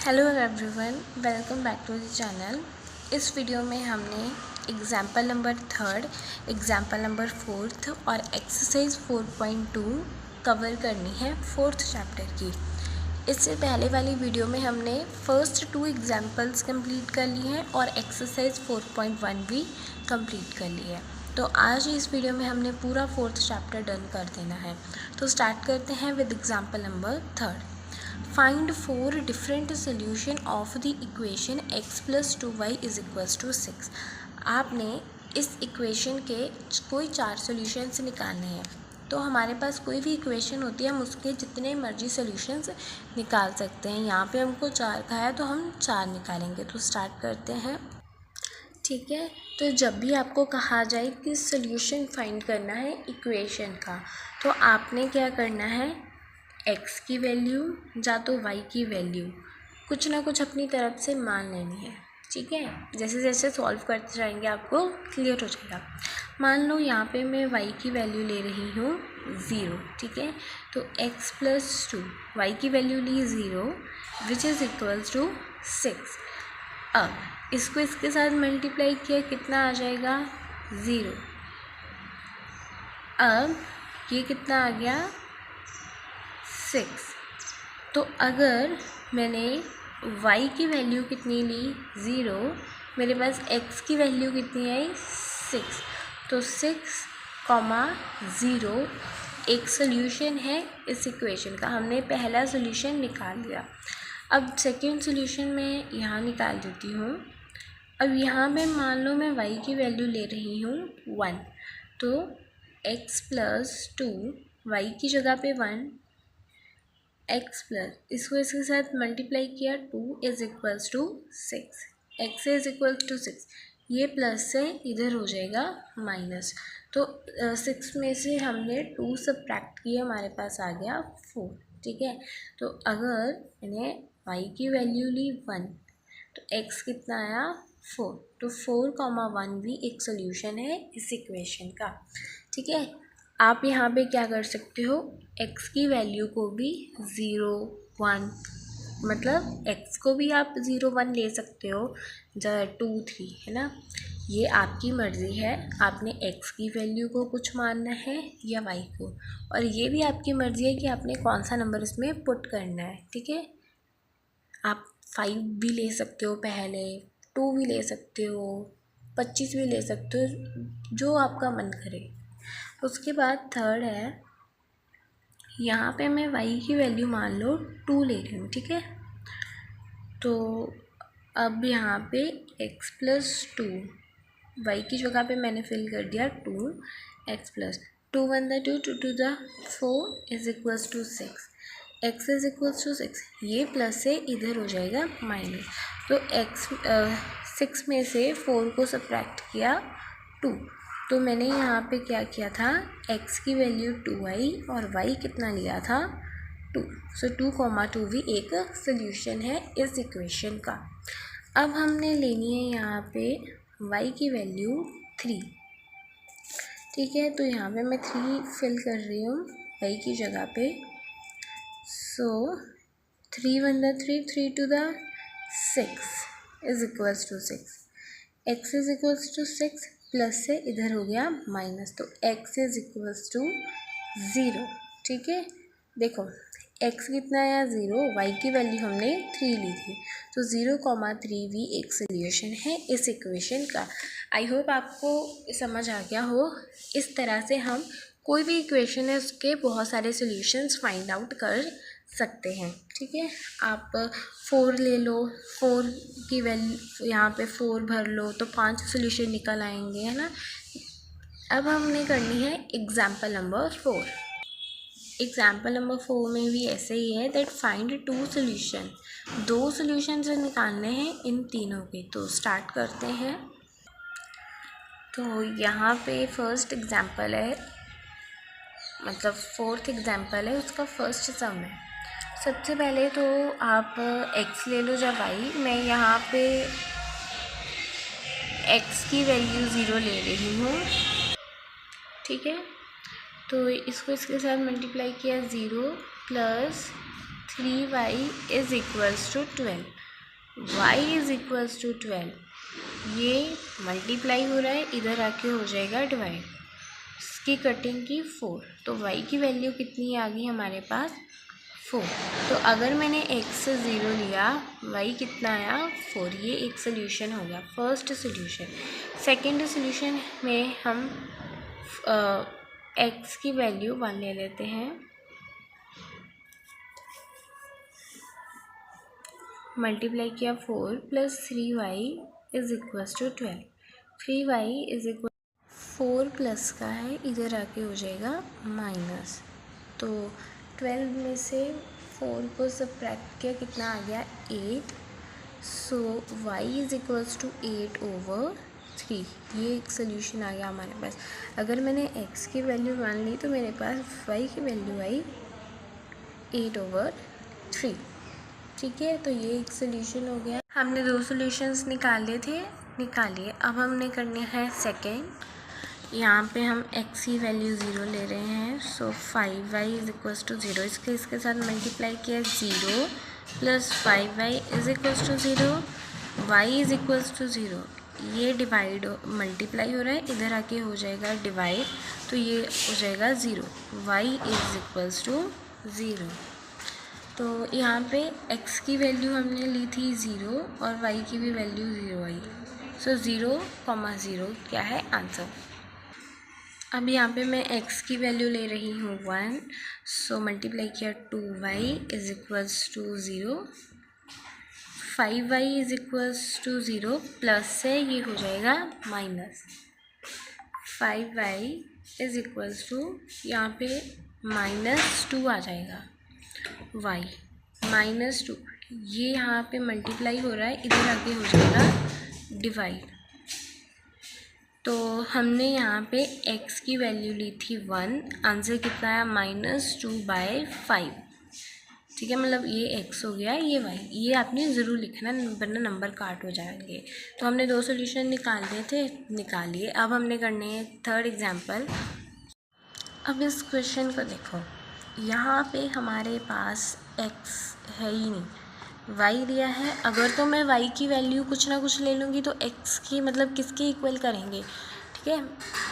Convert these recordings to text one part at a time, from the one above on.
Hello everyone, welcome back to the channel. इस video में हमने एग्जाम्पल नंबर 3, एग्जाम्पल नंबर 4 और एक्सरसाइज 4.2 कवर करनी है 4th चैप्टर की। इससे पहले वाली वीडियो में हमने फर्स्ट 2 एग्जाम्पल्स कंप्लीट कर लिए हैं और एक्सरसाइज 4.1 भी कंप्लीट कर ली है। तो आज इस वीडियो में हमने पूरा 4th चैप्टर डन कर देना है। तो स्टार्ट करते हैं with example number 3। Find 4 different solution of the equation x plus 2y is equals to 6। आपने इस इक्वेशन के कोई 4 सॉल्यूशंस निकालने हैं। तो हमारे पास कोई भी इक्वेशन होती है, हम उसके जितने मर्जी सॉल्यूशंस निकाल सकते हैं। यहाँ पे हमको 4 का है तो हम 4 निकालेंगे। तो स्टार्ट करते हैं। ठीक है, तो जब भी आपको कहा जाए कि सॉल्यूशन फाइंड करना है इक्वेशन का, तो आपने क्या करना है, x की वैल्यू या तो y की वैल्यू कुछ ना कुछ अपनी तरफ से मान लेनी है। ठीक है, जैसे जैसे सॉल्व करते जाएंगे आपको क्लियर हो जाएगा। मान लो यहाँ पे मैं y की वैल्यू ले रही हूँ 0। ठीक है, तो x + 2 y की वैल्यू ली 0 विच इज़ इक्वल्स टू 6। अब इसको इसके साथ मल्टीप्लाई किया, कितना आ जाएगा 0। अब ये कितना आ गया 6। तो अगर मैंने y की वैल्यू कितनी ली 0, मेरे पास x की वैल्यू कितनी आई 6। तो 6, 0 एक सोल्यूशन है इस इक्वेशन का। हमने पहला सोल्यूशन निकाल लिया। अब सेकेंड सोल्यूशन मैं यहाँ निकाल देती हूँ। अब यहाँ पे मान लो मैं y की वैल्यू ले रही हूँ 1, तो x + 2 y की जगह पे 1, x प्लस इसको इसके साथ मल्टीप्लाई किया 2 is equals to 6, x is equals to 6। ये प्लस से इधर हो जाएगा माइनस। तो 6 में से हमने 2 सब्ट्रैक्ट किया, हमारे पास आ गया 4। ठीक है, तो अगर मैंने y की वैल्यू ली 1 तो x कितना आया 4। तो 4, 1 भी एक सोल्यूशन है इस इक्वेशन का। ठीक है, आप यहाँ पे क्या कर सकते हो, x की वैल्यू को भी 0, 1 मतलब x को भी आप 0, 1 ले सकते हो, 2, 3 है ना। ये आपकी मर्ज़ी है, आपने x की वैल्यू को कुछ मानना है या y को, और ये भी आपकी मर्ज़ी है कि आपने कौन सा नंबर इसमें पुट करना है। ठीक है, आप 5 भी ले सकते हो, पहले 2 भी ले सकते हो, 25 भी ले सकते हो, जो आपका मन करे। उसके बाद थर्ड है, यहाँ पे मैं y की वैल्यू मान लो 2 ले रही हूँ। ठीक है, तो अब यहाँ पे x + 2 y की जगह पे मैंने फिल कर दिया 2, x + 2 1 2 2 2 4 is equals to 6, x is equals to 6। ये प्लस से इधर हो जाएगा माइनस। तो 6 में से 4 को सब्ट्रैक्ट किया 2। तो मैंने यहाँ पे क्या किया था, x की वैल्यू 2 आई और y कितना लिया था 2। सो 2, 2 भी एक सोल्यूशन है इस इक्वेशन का। अब हमने लेनी है यहाँ पे y की वैल्यू 3। ठीक है, तो यहाँ पे मैं 3 फिल कर रही हूँ y की जगह पे। So 3 1 3 3 2 6 is equals to 6, x is equals to 6 plus से इधर हो गया माइनस। तो x इज़ इक्वल्स टू 0। ठीक है, देखो x कितना आया 0, y की वैल्यू हमने 3 ली थी, तो 0, 3 भी एक सोल्यूशन है इस इक्वेशन का। आई होप आपको समझ आ गया हो। इस तरह से हम कोई भी इक्वेशन है उसके बहुत सारे सोल्यूशंस फाइंड आउट कर सकते हैं। ठीक है, आप 4 ले लो, 4 की वैल्यू यहाँ पे 4 भर लो तो 5 सोल्यूशन निकल आएंगे, है ना। अब हमने करनी है एग्जाम्पल नंबर 4। एग्जाम्पल नंबर 4 में भी ऐसे ही है, दैट फाइंड 2 सोल्यूशन, 2 सोल्यूशन से निकालने हैं इन तीनों के। तो स्टार्ट करते हैं। तो यहाँ पे फर्स्ट एग्जाम्पल है, मतलब 4th एग्जाम्पल है, उसका फर्स्ट सम है। सबसे पहले तो आप x ले लो या y। मैं यहाँ पे x की वैल्यू 0 ले रही हूँ। ठीक है, तो इसको इसके साथ मल्टीप्लाई किया 0 + 3y is equals to 12, y is equals to 12, ये मल्टीप्लाई हो रहा है, इधर आके हो जाएगा डिवाइड, इसकी कटिंग की 4, तो y की वैल्यू कितनी आ गई हमारे पास 4। तो अगर मैंने x से 0 लिया, y कितना आया 4, ये एक सोल्यूशन हो गया, फर्स्ट सोल्यूशन। सेकेंड सोल्यूशन में हम x की वैल्यू 1 ले लेते हैं, मल्टीप्लाई किया 4 plus 3y is equals to 12, 3y is equal 4 plus का है, इधर आके हो जाएगा माइनस, तो 12 में से 4 को सबट्रैक्ट किया, कितना आ गया 8, सो y इज़ इक्वल्स टू 8/3, ये एक सोल्यूशन आ गया हमारे पास। अगर मैंने x की वैल्यू 1 ली तो मेरे पास y की वैल्यू आई 8/3, ठीक है। तो ये एक सोल्यूशन हो गया। हमने 2 सोल्यूशंस निकाले निकालिए। अब हमने करने हैं सेकेंड। यहाँ पे हम x की वैल्यू 0 ले रहे हैं, सो 5y इज़ इक्वल्स टू 0, इसके साथ मल्टीप्लाई किया 0 plus 5y is equals to 0, y is equals to 0, ये डिवाइड मल्टीप्लाई हो रहा है, इधर आके हो जाएगा डिवाइड, तो ये हो जाएगा 0, y इज़ इक्वल्स टू 0। तो यहाँ पे x की वैल्यू हमने ली थी 0 और y की भी वैल्यू 0 आई, सो 0,0 क्या है आंसर। अब यहाँ पे मैं x की वैल्यू ले रही हूँ 1, सो मल्टीप्लाई किया 2y is equals to 0, 5y is equals to 0, plus से ये हो जाएगा minus, 5y is equals to यहाँ पे -2 आ जाएगा, y -2, ये यहाँ पे मल्टीप्लाई हो रहा है, इधर आगे हो जाएगा डिवाइड। तो हमने यहाँ पे x की वैल्यू ली थी 1, आंसर कितना आया -2/5, ठीक है, मतलब ये x हो गया, ये y, ये आपने ज़रूर लिखना वरना नंबर काट हो जाएंगे। तो हमने 2 सोल्यूशन निकालने थे, निकालिए। अब हमने करने हैं थर्ड एग्जाम्पल। अब इस क्वेश्चन को देखो, यहाँ पे हमारे पास x है ही नहीं, y दिया है। अगर तो मैं y की वैल्यू कुछ ना कुछ ले लूँगी तो x की मतलब किसके इक्वल करेंगे, ठीक है,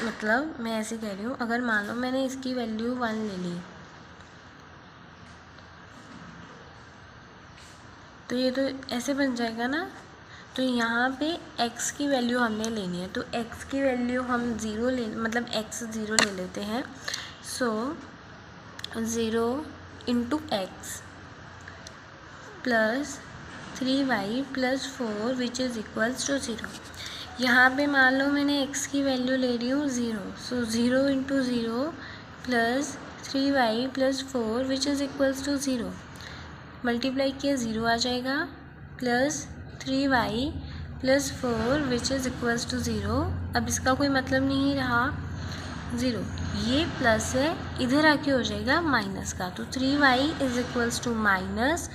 मतलब मैं ऐसे कह रही हूँ, अगर मान लो मैंने इसकी वैल्यू 1 ले ली तो ये तो ऐसे बन जाएगा ना। तो यहाँ पे x की वैल्यू हमने लेनी है, तो x की वैल्यू हम 0 ले मतलब x 0 ले लेते हैं, so 0 × x plus 3y plus 4 which is equals to 0। यहाँ पे मान लो मैंने x की वैल्यू ले रही हूँ 0, so 0 × 0 plus 3y plus 4 which is equals to 0, multiply किया 0 आ जाएगा, plus 3y plus 4 which is equals to 0। अब इसका कोई मतलब नहीं रहा 0, ये प्लस है, इधर आके हो जाएगा माइनस का, तो 3y is equals to minus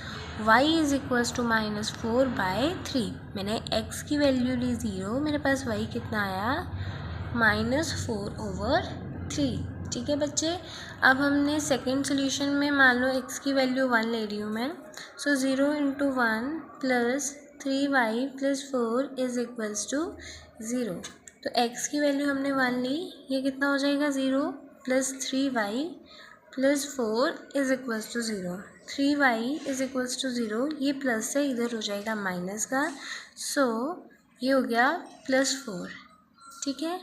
y is equals to -4/3। मैंने x की वैल्यू ली 0, मेरे पास y कितना आया -4/3, ठीक है बच्चे। अब हमने सेकेंड सोल्यूशन में मान लो x की वैल्यू 1 ले रही हूँ मैं, so 0 × 1 plus 3y plus 4 is equals to 0। तो x की वैल्यू हमने 1 ली, ये कितना हो जाएगा 0 plus 3y plus 4 is equals to 0, 3y is equals to 0, ये प्लस से इधर हो जाएगा माइनस का, सो ये हो गया +4, ठीक है,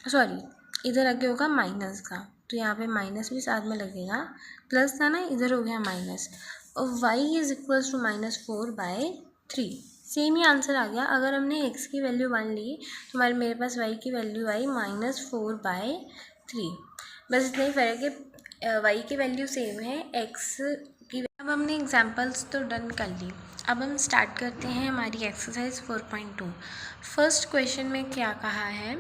सॉरी इधर आगे होगा माइनस का, तो यहाँ पे माइनस भी साथ में लगेगा, प्लस था ना, इधर हो गया माइनस, और y is equals to -4/3, same ही आंसर आ गया। अगर हमने x की वैल्यू 1 ली तो मेरे पास y की वैल्यू आई -4/3, बस इतना ही फ़र्क है, y की वैल्यू सेम है x की। अब हमने एग्जांपल्स तो डन कर ली, अब हम स्टार्ट करते हैं हमारी एक्सरसाइज 4.2। फर्स्ट क्वेश्चन में क्या कहा है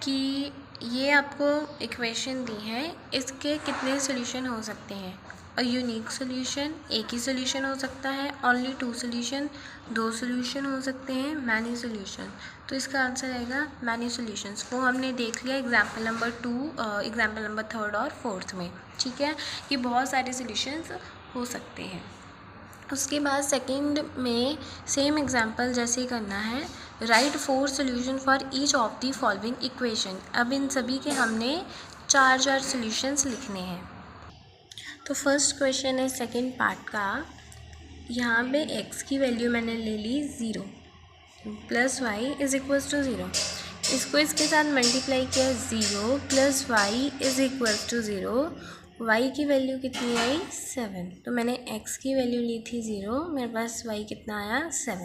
कि ये आपको इक्वेशन दी है, इसके कितने सॉल्यूशन हो सकते हैं, और यूनिक सॉल्यूशन एक ही सॉल्यूशन हो सकता है, ओनली 2 सॉल्यूशन 2 सॉल्यूशन हो सकते हैं, मैनी सॉल्यूशन, तो इसका आंसर आएगा मैनी सॉल्यूशंस। वो हमने देख लिया एग्जाम्पल नंबर 2, एग्जाम्पल नंबर 3 और 4 में, ठीक है, कि बहुत सारे सॉल्यूशंस हो सकते हैं। उसके बाद सेकंड में सेम एग्जांपल जैसे ही करना है, right 4 solution for each of the following equation. अब इन सभी के हमने 4 सॉल्यूशंस लिखने हैं। तो फर्स्ट क्वेश्चन है सेकंड पार्ट का, यहाँ पे x की वैल्यू मैंने ले ली 0 plus y is equals to 0। इसको इसके साथ मल्टीप्लाई किया 0 plus y is equals to 0। y की वैल्यू कितनी आई 7, तो मैंने x की वैल्यू ली थी 0, मेरे पास y कितना आया 7।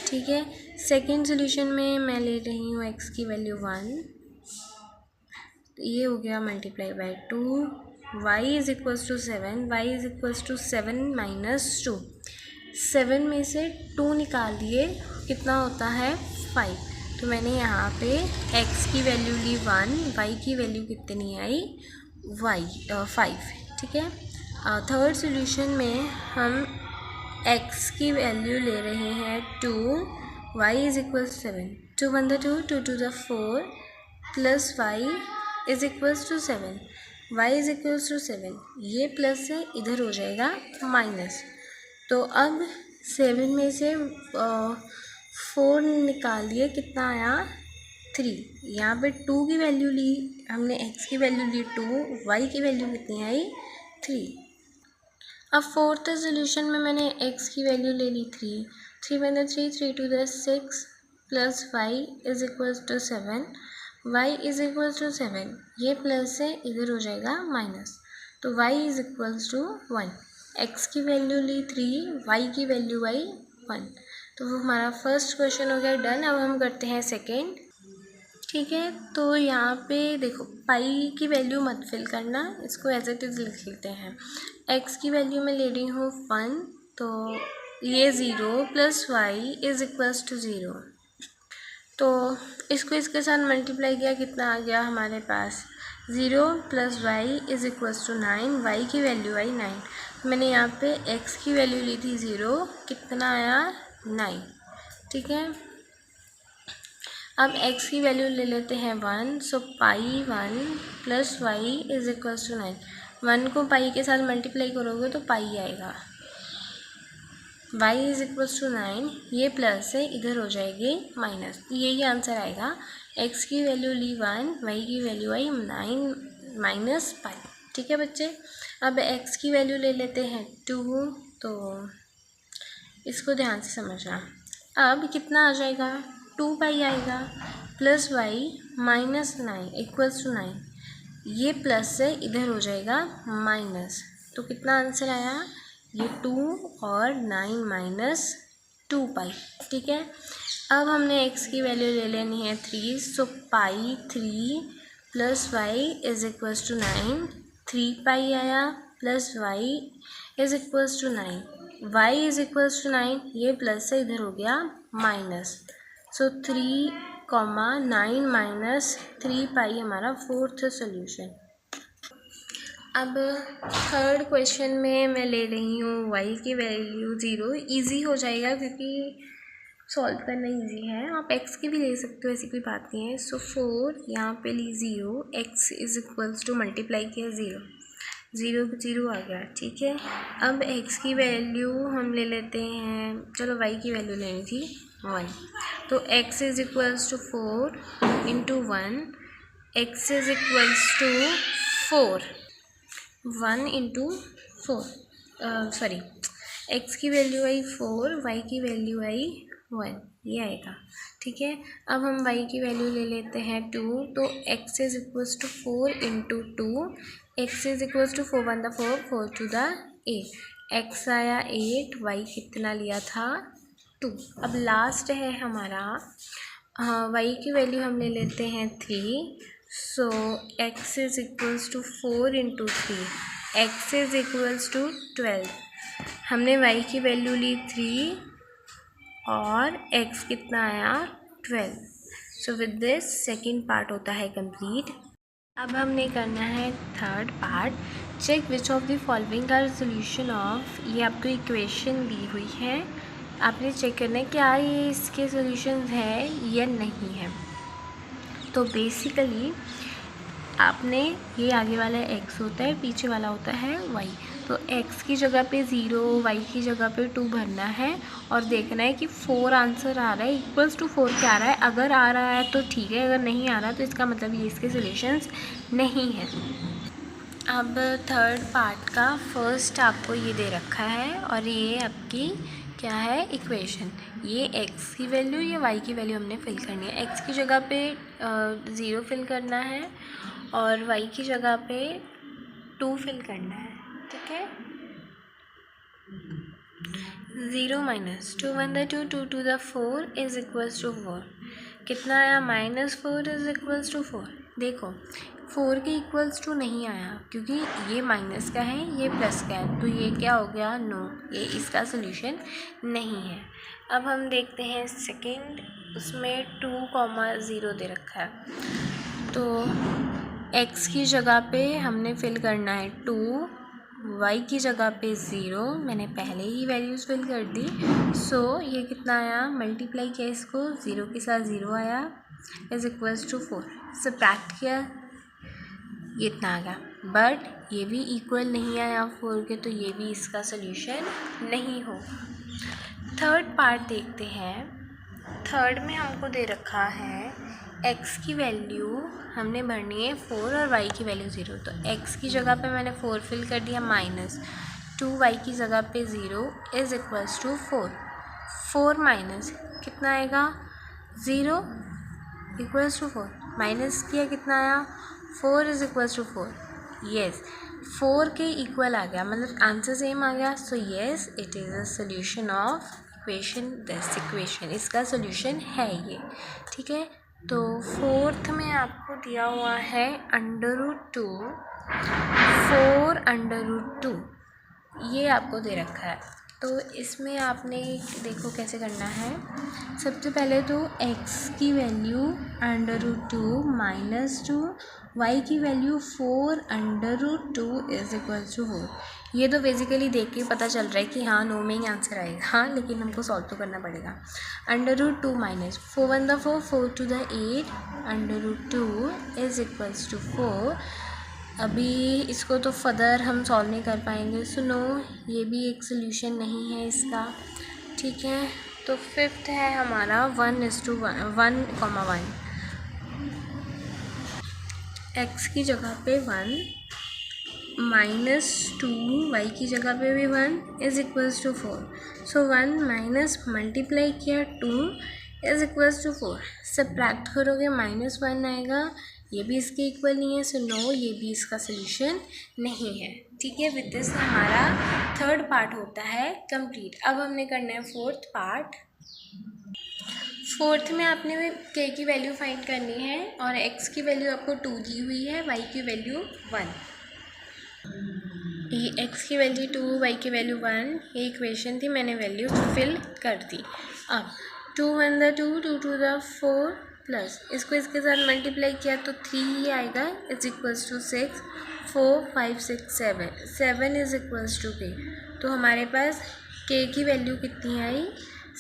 ठीक है, सेकंड सोल्यूशन में मैं ले रही हूँ x की वैल्यू 1, ये हो गया multiply by 2, y is equals to 7, y is equals to 7 minus 2। 7 में से 2 निकाल दिए, कितना होता है 5। तो मैंने यहाँ पे x की वैल्यू ली 1, y की वैल्यू कितनी आई 5। ठीक है, थर्ड सॉल्यूशन में हम x की वैल्यू ले रहे हैं 2, y is equal 7, 2 1 2, 2 2 4 plus y is equals to 7, y is equals to 7। ये प्लस है, इधर हो जाएगा माइनस। तो अब 7 में से 4 निकाल दिए, कितना आया 3। यहाँ पे 2 की वैल्यू ली हमने, x की वैल्यू ली 2, y की वैल्यू कितनी आई 3। अब फोर्थ सोल्यूशन में मैंने x की वैल्यू ले ली 3, 3 1 3, 3 2 6 plus y is equals to 7, y is equals to 7। ये प्लस है, इधर हो जाएगा माइनस। तो y is equals to 1। x की वैल्यू ली 3, y की वैल्यू आई 1। तो वो हमारा फर्स्ट क्वेश्चन हो गया डन। अब हम करते हैं सेकेंड। ठीक है, तो यहाँ पे देखो पाई की वैल्यू मत फिल करना, इसको एज इट इज़ लिख लेते हैं। x की वैल्यू मैं ले रही हूँ 1, तो ये 0 plus y is equals to 0। तो इसको इसके साथ मल्टीप्लाई किया, कितना आ गया हमारे पास 0 plus y is equals to 9, y की वैल्यू आई 9। मैंने यहाँ पे x की वैल्यू ली थी 0, कितना आया 9। ठीक है, अब x की वैल्यू ले लेते हैं 1, so pi 1 plus y is equals to 9। 1 को पाई के साथ मल्टीप्लाई करोगे तो पाई आएगा, y इज़ इक्वल्स टू 9, ये प्लस है, इधर हो जाएगी माइनस। यही आंसर आएगा। x की वैल्यू ली 1, y की वैल्यू आई 9 माइनस पाई। ठीक है बच्चे, अब x की वैल्यू ले लेते हैं 2, तो इसको ध्यान से समझना। अब कितना आ जाएगा 2 पाई आएगा, plus y minus 9 equals to 9, ये प्लस है, इधर हो जाएगा माइनस। तो कितना आंसर आया, ये 2 और 9 माइनस 2 पाई। ठीक है, अब हमने x की वैल्यू ले लेनी है 3, so pi 3 plus y is equals to 9, 3 pi आया plus y is equals to 9, y is equals to 9, ये प्लस है, इधर हो गया माइनस। सो 3, 9 माइनस 3 पाई हमारा फोर्थ सोल्यूशन। अब थर्ड क्वेश्चन में मैं ले रही हूँ y की वैल्यू 0। इजी हो जाएगा क्योंकि सॉल्व करना इजी है। आप x की भी ले सकते हो, ऐसी कोई बात नहीं है। सो 4 यहाँ पे ली 0, x is equals to multiply किया 0, 0 0 आ गया। ठीक है, अब x की वैल्यू हम ले लेते हैं, चलो y की वैल्यू लेनी थी 1, तो x is equals to 4 into 1, x is equals to 4, 1 into 4, sorry x की वैल्यू आई 4, y की वैल्यू आई 1, ये आएगा। ठीक है, अब हम y की वैल्यू ले लेते हैं 2, तो x is equals to 4 into 2, x is equals to 4 1 4, 4 2 8, x आया 8, y कितना लिया था 2। अब लास्ट है हमारा, y की वैल्यू हम ले लेते हैं 3, so x is equals to 4 into 3, x is equals to 12। हमने y की वैल्यू ली 3 और x कितना आया 12। So with this second part होता है कंप्लीट। अब हमने करना है third part. Check which of the following are solution of, ये आपको इक्वेशन दी हुई है, आपने चेक करना है क्या ये इसके सोल्यूशन है या नहीं है। तो बेसिकली आपने, ये आगे वाला x होता है, पीछे वाला होता है y, तो x की जगह पे 0, y की जगह पे 2 भरना है और देखना है कि 4 आंसर आ रहा है, इक्वल्स टू 4 क्या आ रहा है। अगर आ रहा है तो ठीक है, अगर नहीं आ रहा तो इसका मतलब ये इसके सोल्यूशंस नहीं है। अब थर्ड पार्ट का फर्स्ट आपको ये दे रखा है और ये आपकी क्या है, इक्वेशन। ये x की वैल्यू, ये y की वैल्यू हमने फिल करनी है। x की जगह पे 0 फिल करना है और y की जगह पे 2 फिल करना है, ठीक है। 0 minus 2 1 2 2 to the 4 is equals to 4। कितना आया, -4 इज इक्वल्स टू 4। देखो 4 के इक्वल्स टू नहीं आया क्योंकि ये माइनस का है, ये प्लस का है, तो ये क्या हो गया, नो, ये इसका सोल्यूशन नहीं है। अब हम देखते हैं सेकंड, उसमें 2, 0 दे रखा है। तो x की जगह पे हमने फिल करना है 2, y की जगह पे 0, मैंने पहले ही वैल्यूज़ फिल कर दी। सो ये कितना आया, मल्टीप्लाई किया इसको, 0 के साथ 0 आया, इज इक्वल्स टू 4। सब्ट्रैक्ट किया, ये इतना आ गया, बट ये भी इक्वल नहीं आया 4 के, तो ये भी इसका सोल्यूशन नहीं होगा। थर्ड पार्ट देखते हैं। थर्ड में हमको दे रखा है x की वैल्यू हमने भरनी है 4 और y की वैल्यू 0। तो x की जगह पे मैंने 4 फिल कर दिया, -2y की जगह पे 0 इज इक्वल्स टू 4। 4 माइनस कितना आएगा, 0 इक्वल्स टू 4, माइनस किया कितना आया, 4 इज इक्वल्स टू 4। येस, 4 के इक्वल आ गया, मतलब आंसर सेम आ गया। So yes, it is a solution of equation, this equation इसका सोल्यूशन है ये, ठीक है। तो फोर्थ में आपको दिया हुआ है √2, 4√2, ये आपको दे रखा है। तो इसमें आपने देखो कैसे करना है। सबसे पहले तो x की वैल्यू √2 -2, y की वैल्यू 4√2 इज इक्वल टू 4। ये तो बेसिकली देख के पता चल रहा है कि हाँ, नो में ही आंसर आएगा, हाँ, लेकिन हमको सॉल्व तो करना पड़ेगा। √2 minus 4 1 the 4, 4 2 the 8, √2 is equals to 4। अभी इसको तो फर्दर हम सॉल्व नहीं कर पाएंगे, सो नो, ये भी एक सोल्यूशन नहीं है इसका, ठीक है। तो फिफ्थ है हमारा 1:1, 1,1। x की जगह पे 1, -2 y की जगह पे भी 1 is equals to 4। So 1 minus multiply किया 2 इज इक्वल्स टू 4। सब्ट्रैक्ट करोगे -1 आएगा, ये भी इसके इक्वल नहीं है, सो नो, ये भी इसका सोल्यूशन नहीं है, ठीक है। विद दिस हमारा थर्ड पार्ट होता है कंप्लीट। अब हमने करना है फोर्थ पार्ट। फोर्थ में आपने k की वैल्यू फाइंड करनी है और x की वैल्यू आपको 2 दी हुई है, y की वैल्यू 1। ये x की वैल्यू 2, y की वैल्यू 1, ये इक्वेशन थी, मैंने वैल्यू फिल कर दी। अब 2 1 द 2, 2 2 द 4 प्लस इसको इसके साथ मल्टीप्लाई किया तो 3 ही आएगा, is equals to 6, 4 5 6 7, 7 is equals to k। तो हमारे पास k की वैल्यू कितनी आई,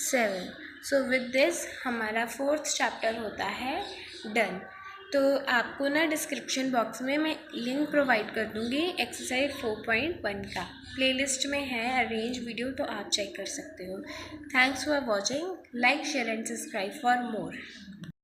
7। सो विद दिस हमारा फोर्थ चैप्टर होता है डन। तो आपको ना डिस्क्रिप्शन बॉक्स में मैं लिंक प्रोवाइड कर दूँगी एक्सरसाइज 4.1 का, प्लेलिस्ट में है अरेंज वीडियो, तो आप चेक कर सकते हो। Thanks for watching, like share and subscribe for more.